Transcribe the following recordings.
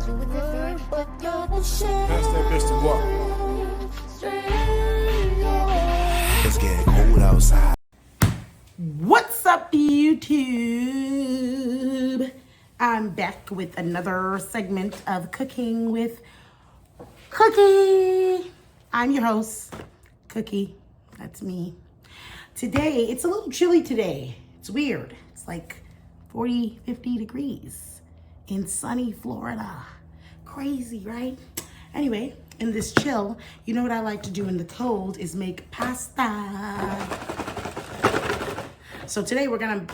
Pass that bitch to walk. It's getting cold outside. What's up, YouTube? I'm back with another segment of Cooking with Cookie. I'm your host, Cookie. That's me. Today, it's a little chilly today. It's weird. It's like 40, 50 degrees in sunny Florida. Crazy, right? Anyway, in this chill, you know what I like to do in the cold is make pasta. So today we're gonna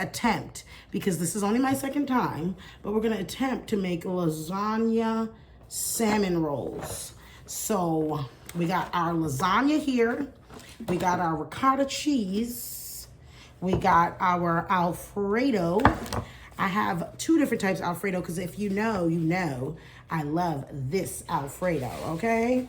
attempt, because this is only my second time, but we're gonna attempt to make lasagna salmon rolls. So we got our lasagna here, we got our ricotta cheese, we got our Alfredo. I have two different types of Alfredo, because if you know, you know, I love this Alfredo, okay?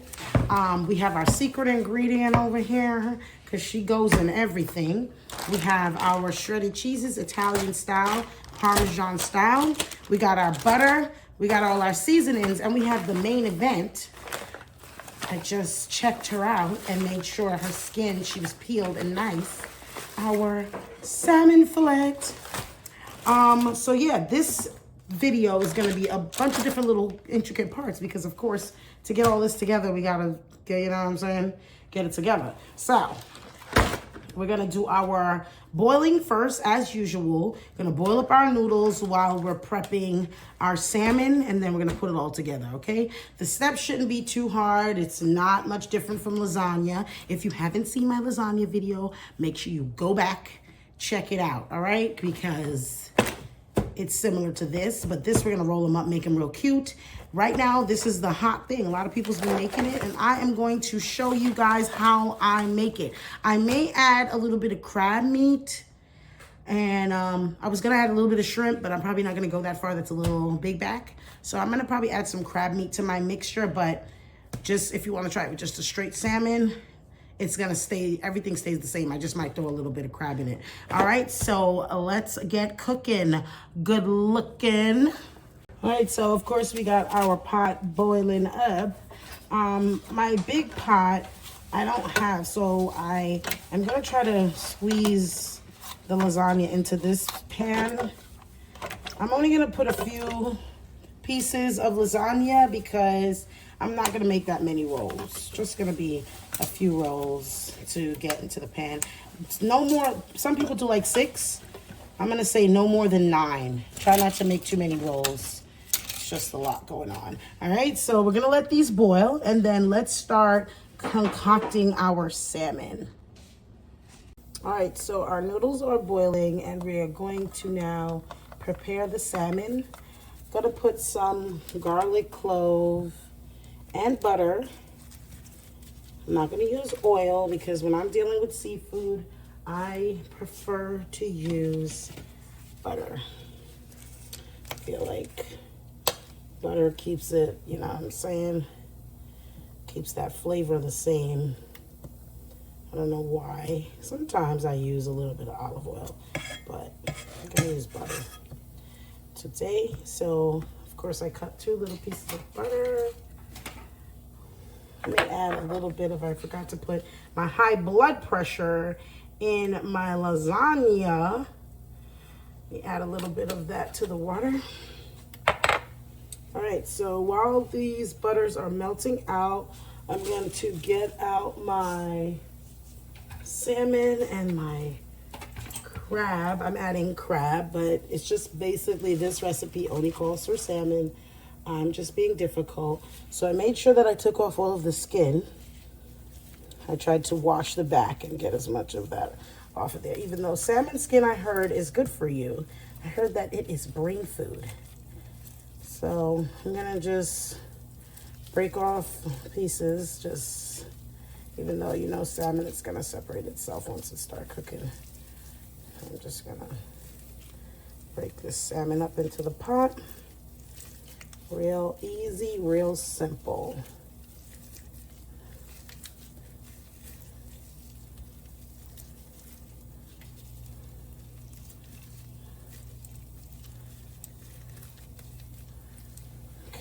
We have our secret ingredient over here, because she goes in everything. We have our shredded cheeses, Italian style, Parmesan style. We got our butter, we got all our seasonings, and we have the main event. I just checked her out and made sure her skin, she was peeled and nice. Our salmon fillet. So yeah, this video is gonna be a bunch of different little intricate parts, because of course, to get all this together, we gotta get, you know what I'm saying, get it together. So we're gonna do our boiling first, as usual. Gonna boil up our noodles while we're prepping our salmon, and then we're gonna put it all together, okay? The steps shouldn't be too hard. It's not much different from lasagna. If you haven't seen my lasagna video, make sure you go back, check it out, all right? Because it's similar to this, but this we're gonna roll them up, make them real cute. Right now, this is the hot thing. A lot of people's been making it, and I am going to show you guys how I make it. I may add a little bit of crab meat, and I was gonna add a little bit of shrimp, but I'm probably not gonna go that far. That's a little big back. So I'm gonna probably add some crab meat to my mixture, but just if you wanna try it with just a straight salmon, it's gonna stay, everything stays the same. I just might throw a little bit of crab in it. All right, so let's get cooking. Good looking. All right, so of course we got our pot boiling up. My big pot, I don't have, so I am gonna try to squeeze the lasagna into this pan. I'm only gonna put a few pieces of lasagna because I'm not gonna make that many rolls. Just gonna be a few rolls to get into the pan. It's no more, some people do like 6. I'm gonna say no more than 9. Try not to make too many rolls. It's just a lot going on. All right, so we're gonna let these boil, and then let's start concocting our salmon. All right, so our noodles are boiling, and we are going to now prepare the salmon. Gonna put some garlic clove and butter. I'm not gonna use oil because when I'm dealing with seafood, I prefer to use butter. I feel like butter keeps it, you know what I'm saying? Keeps that flavor the same. I don't know why. Sometimes I use a little bit of olive oil, but I'm gonna use butter today. So, of course, I cut 2 little pieces of butter. Let me add a little bit of, I forgot to put my high blood pressure in my lasagna. Let me add a little bit of that to the water. All right, so while these butters are melting out, I'm going to get out my salmon and my crab. I'm adding crab, but it's just basically this recipe only calls for salmon. I'm just being difficult. So I made sure that I took off all of the skin. I tried to wash the back and get as much of that off of there. Even though salmon skin, I heard, is good for you. I heard that it is brain food. So I'm gonna just break off pieces, just, even though you know salmon, it's gonna separate itself once it starts cooking. I'm just gonna break this salmon up into the pot. Real easy, real simple.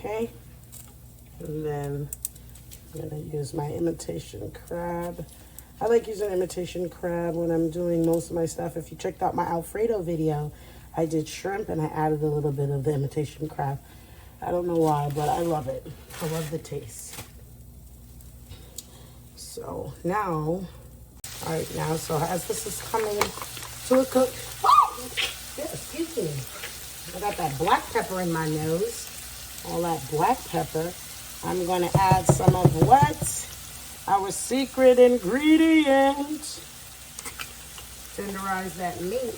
Okay. And then I'm gonna use my imitation crab. I like using imitation crab when I'm doing most of my stuff. If you checked out my Alfredo video, I did shrimp and I added a little bit of the imitation crab. I don't know why, but I love it. I love the taste. So now, all right, now, so as this is coming to a cook, yeah, excuse me. I got that black pepper in my nose, all that black pepper. I'm gonna add some of what? Our secret ingredient. Tenderize that meat.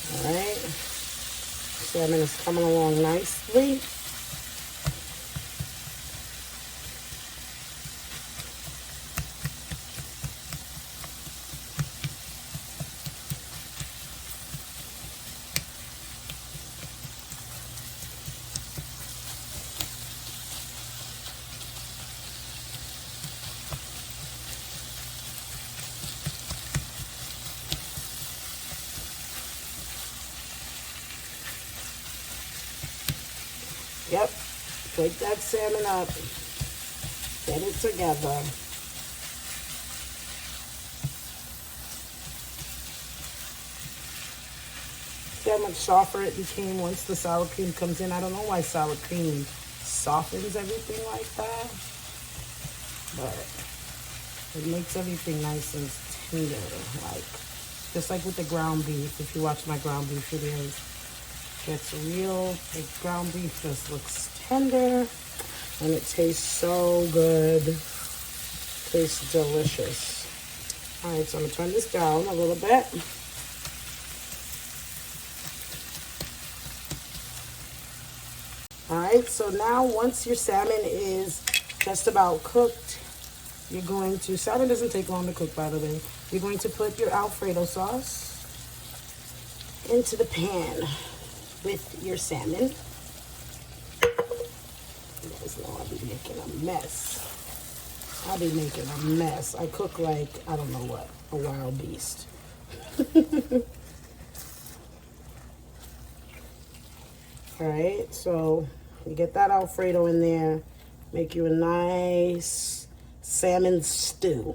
All right, salmon is coming along nicely. Yep, break that salmon up, get it together. See how much softer it became once the sour cream comes in. I don't know why sour cream softens everything like that, but it makes everything nice and tender, like just like with the ground beef. If you watch my ground beef videos, it's real, the ground beef just looks tender and it tastes so good. Tastes delicious. All right, so I'm gonna turn this down a little bit. All right, so now once your salmon is just about cooked, you're going to, salmon doesn't take long to cook, by the way. You're going to put your Alfredo sauce into the pan with your salmon. You guys know I'll be making a mess. I'll be making a mess. I cook like, I don't know what, a wild beast. All right, so you get that Alfredo in there, make you a nice salmon stew.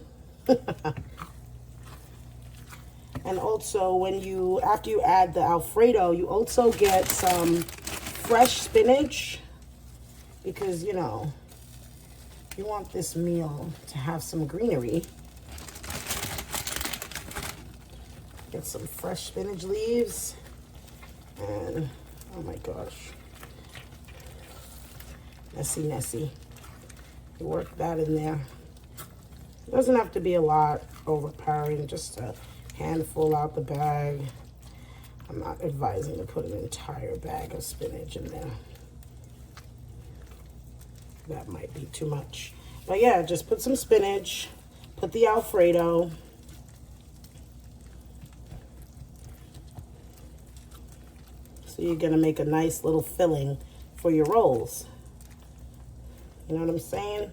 And also, when you, after you add the Alfredo, you also get some fresh spinach, because, you know, you want this meal to have some greenery. Get some fresh spinach leaves, and oh my gosh, messy. You work that in there. It doesn't have to be a lot overpowering, just a handful out the bag. I'm not advising to put an entire bag of spinach in there. That might be too much. But yeah, just put some spinach, put the Alfredo. So you're gonna make a nice little filling for your rolls. You know what I'm saying?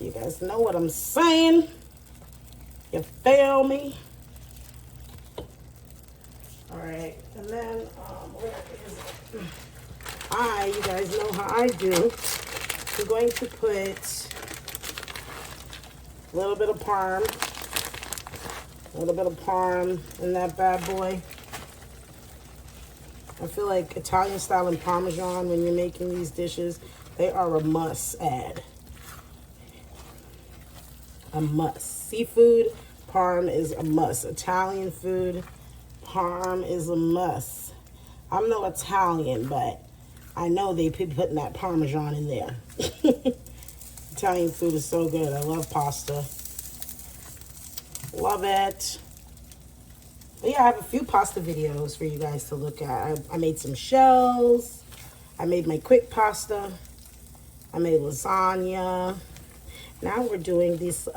You guys know what I'm saying? You feel me? All right, and then where is it? You guys know how I do. I'm going to put a little bit of parm, in that bad boy. I feel like Italian style and Parmesan, when you're making these dishes, they are a must add. A must. Seafood, parm is a must. Italian food, parm is a must. I'm no Italian, but I know they be putting that Parmesan in there. Italian food is so good. I love pasta. Love it. But yeah, I have a few pasta videos for you guys to look at. I made some shells. I made my quick pasta. I made lasagna. Now we're doing this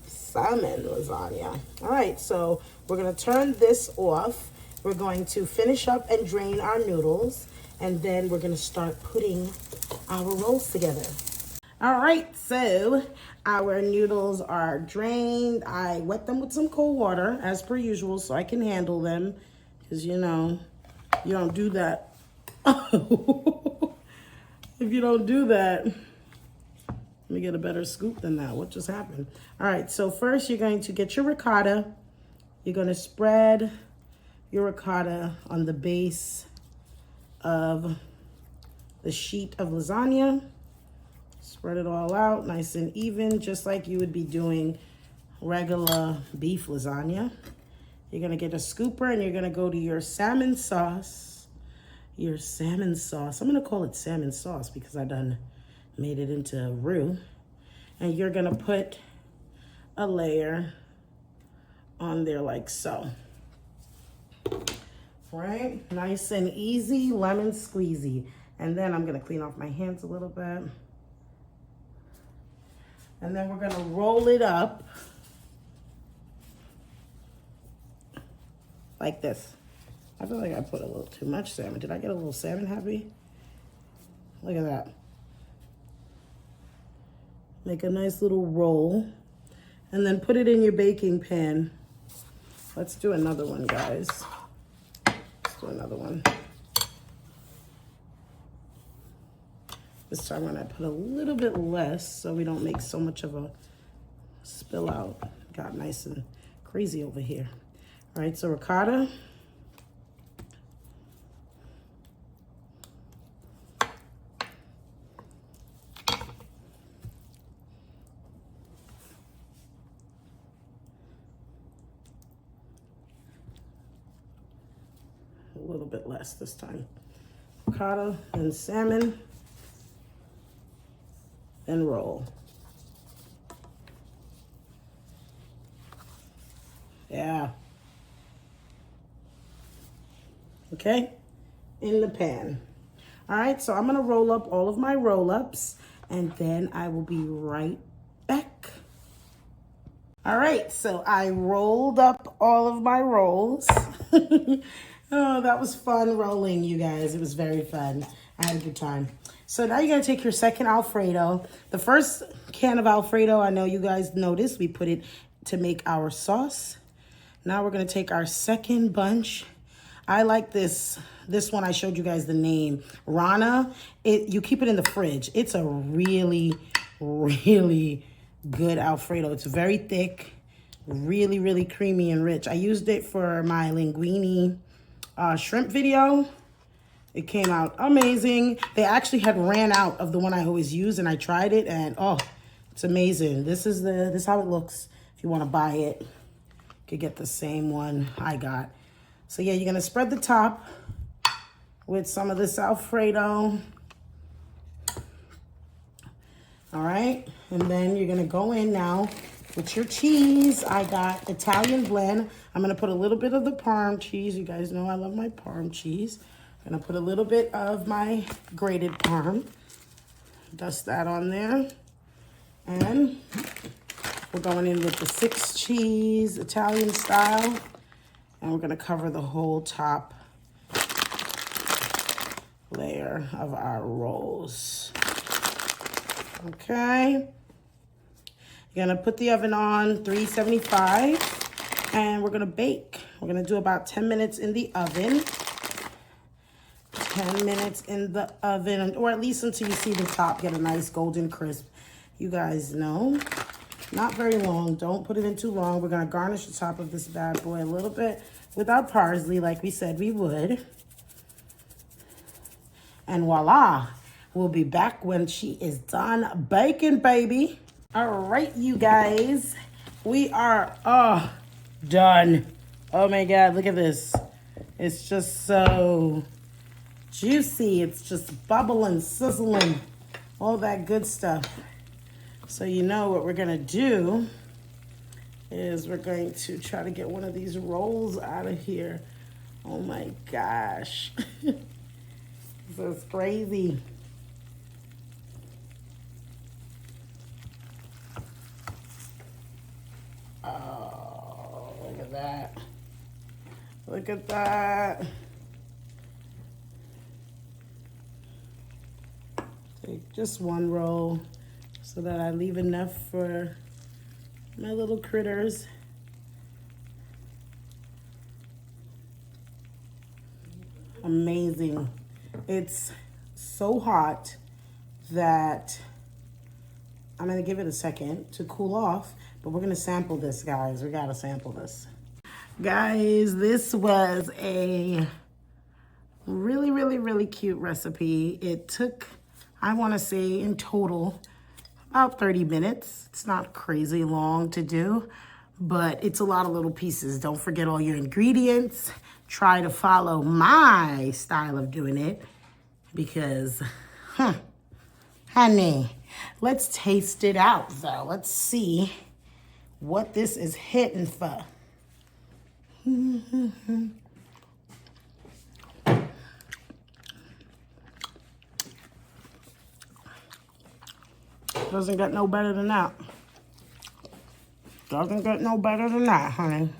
salmon lasagna. All right, so we're gonna turn this off we're going to finish up and drain our noodles, and then we're gonna start putting our rolls together. All right, so our noodles are drained. I wet them with some cold water as per usual so I can handle them, because you know, you don't do that. If you don't do that, let me get a better scoop than that. What just happened? All right, so first you're going to get your ricotta. You're gonna spread your ricotta on the base of the sheet of lasagna. Spread it all out nice and even, just like you would be doing regular beef lasagna. You're gonna get a scooper and you're gonna go to your salmon sauce. Your salmon sauce. I'm gonna call it salmon sauce because I done made it into roux. And you're gonna put a layer on there like so. Right? Nice and easy, lemon squeezy. And then I'm gonna clean off my hands a little bit. And then we're gonna roll it up like this. I feel like I put a little too much salmon. Did I get a little salmon happy? Look at that. Make a nice little roll and then put it in your baking pan. Let's do another one, guys. Let's do another one. This time I'm gonna put a little bit less so we don't make so much of a spill out. Got nice and crazy over here. All right, so ricotta. A little bit less this time. Ricotta and salmon. And roll. Yeah. Okay, in the pan. All right, so I'm gonna roll up all of my roll-ups and then I will be right back. All right, so I rolled up all of my rolls. Oh, that was fun rolling, you guys. It was very fun. I had a good time. So now you're gonna take your second Alfredo. The first can of Alfredo, I know you guys noticed, we put it to make our sauce. Now we're gonna take our second bunch. I like this one. I showed you guys the name, Rana. You keep it in the fridge. It's a really, really good Alfredo. It's very thick, really, really creamy and rich. I used it for my linguine shrimp video. It came out amazing. They actually had ran out of the one I always use, and I tried it, and oh, it's amazing. This is how it looks. If you want to buy it, you could get the same one I got. So yeah, you're gonna spread the top with some of this Alfredo. All right, and then you're gonna go in now with your cheese. I got Italian blend. I'm gonna put a little bit of the Parm cheese. You guys know I love my Parm cheese. I'm gonna put a little bit of my grated Parm. Dust that on there. And we're going in with the 6 cheese Italian style. And we're gonna cover the whole top layer of our rolls. Okay. You're gonna put the oven on 375 and we're gonna bake. We're gonna do about 10 minutes in the oven. 10 minutes in the oven, or at least until you see the top get a nice golden crisp. You guys know, not very long. Don't put it in too long. We're gonna garnish the top of this bad boy a little bit with our parsley like we said we would. And voila, we'll be back when she is done baking, baby. All right, you guys, we are done. Oh my God, look at this. It's just so juicy. It's just bubbling, sizzling, all that good stuff. So you know what we're gonna do is we're going to try to get one of these rolls out of here. Oh my gosh. This is crazy. Oh, look at that. Look at that. Take just one roll so that I leave enough for my little critters. Amazing. It's so hot that I'm gonna give it a second to cool off, but we're gonna sample this, guys. We gotta sample this. Guys, this was a really, really, really cute recipe. It took, I wanna say in total, about 30 minutes. It's not crazy long to do, but it's a lot of little pieces. Don't forget all your ingredients. Try to follow my style of doing it because, honey, let's taste it out though. Let's see what this is hitting for. Doesn't get no better than that. Doesn't get no better than that, honey.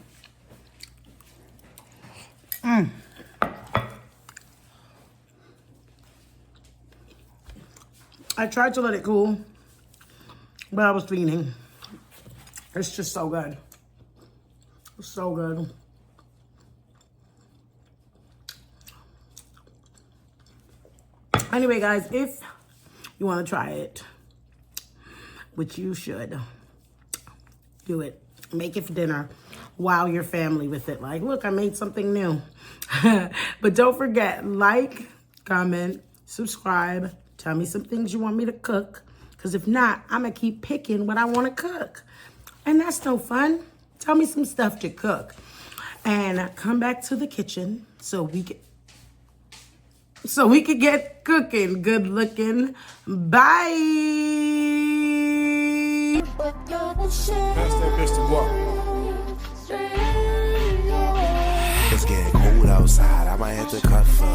I tried to let it cool, but I was cleaning. It's just so good. It's so good. Anyway, guys, if you want to try it, which you should, do it. Make it for dinner. Wow your family with it. Like, look, I made something new. But don't forget, like, comment, subscribe. Tell me some things you want me to cook. Because if not, I'm going to keep picking what I want to cook. And that's no fun. Tell me some stuff to cook. And come back to the kitchen so we can get cooking. Good looking. Bye. Pass that bitch to walk. It's getting cold outside. I might have to cut for